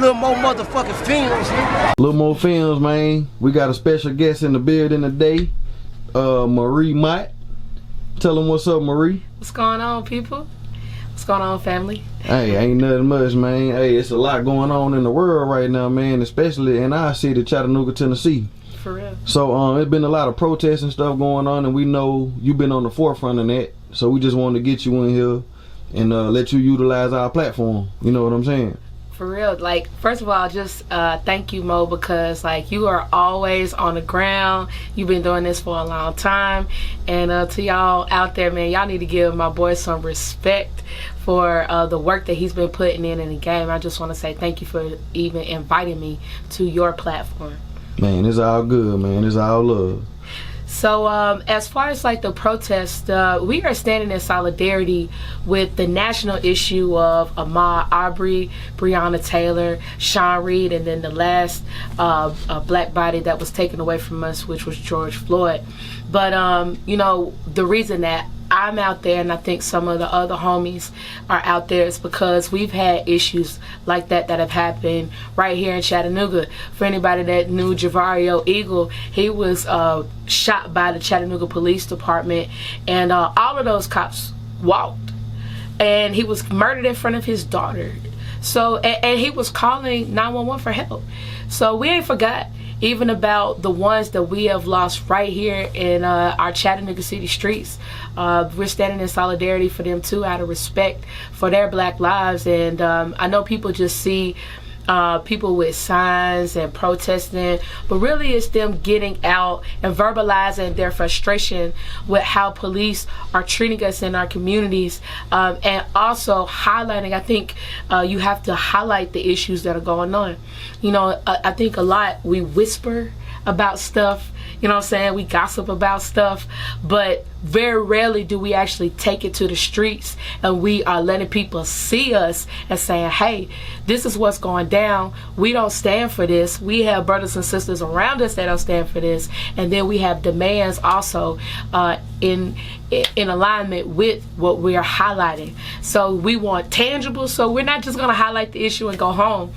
little more motherfucking films, nigga. Little more films, man. We got a special guest in the building today, Marie Mott. Tell them what's up, Marie. What's going on, people? What's going on, family? Hey, ain't nothing much, man. Hey, it's a lot going on in the world right now, man, especially in our city, Chattanooga, Tennessee. For real. So it's been a lot of protests and stuff going on, and we know you've been on the forefront of that. So we just wanted to get you in here and let you utilize our platform. You know what I'm saying? For real. Like, first of all, just thank you, Mo, because like you are always on the ground. You've been doing this for a long time, and to y'all out there, man, y'all need to give my boy some respect for the work that he's been putting in the game. I just want to say thank you for even inviting me to your platform. Man, it's all good, man. It's all love. So as far as like the protest, we are standing in solidarity with the national issue of Ahmaud Arbery, Breonna Taylor, Sean Reed, and then the last black body that was taken away from us, which was George Floyd. But you know, the reason that I'm out there, and I think some of the other homies are out there, is because we've had issues like that have happened right here in Chattanooga. For anybody that knew Javario Eagle, he was shot by the Chattanooga Police Department, and all of those cops walked, and he was murdered in front of his daughter. So, and he was calling 911 for help. So we ain't forgot even about the ones that we have lost right here in our Chattanooga city streets. We're standing in solidarity for them too, out of respect for their black lives. And I know people just see people with signs and protesting, but really it's them getting out and verbalizing their frustration with how police are treating us in our communities, and also highlighting, I think you have to highlight the issues that are going on. You know, I think a lot we whisper about stuff, you know what I'm saying, we gossip about stuff, but very rarely do we actually take it to the streets and we are letting people see us and saying, hey, this is what's going down. We don't stand for this. We have brothers and sisters around us that don't stand for this. And then we have demands also in alignment with what we are highlighting. So we want tangible, so we're not just going to highlight the issue and go home.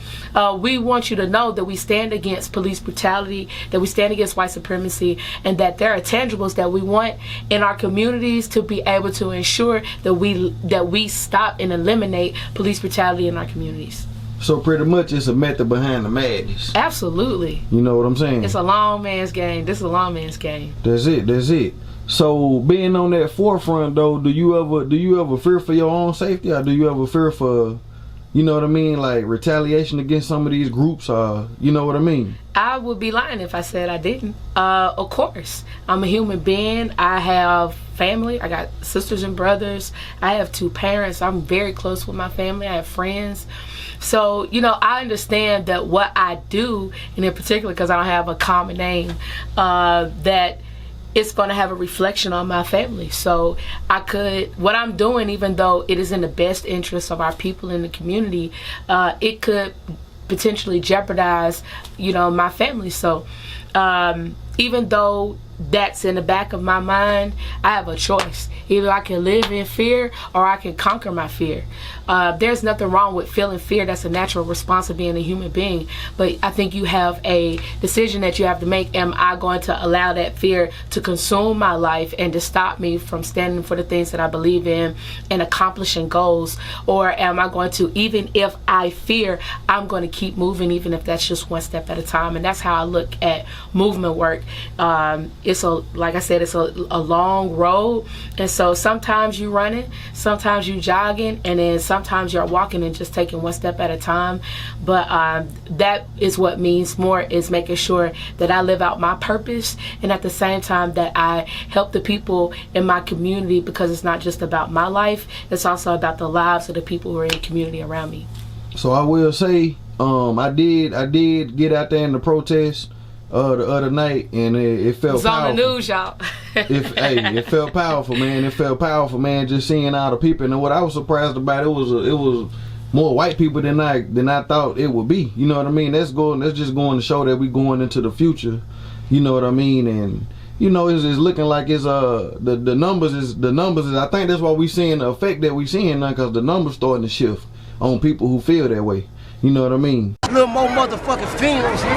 We want you to know that we stand against police brutality, that we stand against white supremacy, and that there are tangibles that we want in our communities to be able to ensure that we stop and eliminate police brutality in our communities. So pretty much it's a method behind the madness. Absolutely. You know what I'm saying? It's a long man's game. This is a long man's game. That's it. So being on that forefront though, do you ever fear for your own safety, or do you ever fear for, you know what I mean, like retaliation against some of these groups, you know what I mean? I would be lying if I said I didn't. Of course, I'm a human being. I have family. I got sisters and brothers. I have 2 parents. I'm very close with my family. I have friends. So, you know, I understand that what I do, and in particular because I don't have a common name, that it's going to have a reflection on my family. So what I'm doing, even though it is in the best interest of our people in the community, it could potentially jeopardize, you know, my family. So even though that's in the back of my mind, I have a choice. Either I can live in fear or I can conquer my fear. There's nothing wrong with feeling fear. That's a natural response of being a human being. But I think you have a decision that you have to make. Am I going to allow that fear to consume my life and to stop me from standing for the things that I believe in and accomplishing goals? Or am I going to, even if I fear, I'm going to keep moving, even if that's just one step at a time? And that's how I look at movement work. Like I said, it's a long road. And so sometimes you running, sometimes you jogging, and then sometimes you're walking and just taking one step at a time. But that is what means more, is making sure that I live out my purpose, and at the same time that I help the people in my community, because it's not just about my life, it's also about the lives of the people who are in the community around me. So I will say, I did get out there in the protest the other night, and it felt powerful. On the news, y'all. It felt powerful, man. It felt powerful, man. Just seeing all the people, and what I was surprised about, it was more white people than I thought it would be. You know what I mean? That's just going to show that we going into the future. You know what I mean? And you know, it's looking like it's the numbers is I think that's why we seeing the effect that we seeing now, because the numbers starting to shift on people who feel that way. You know what I mean? A little more motherfucking films.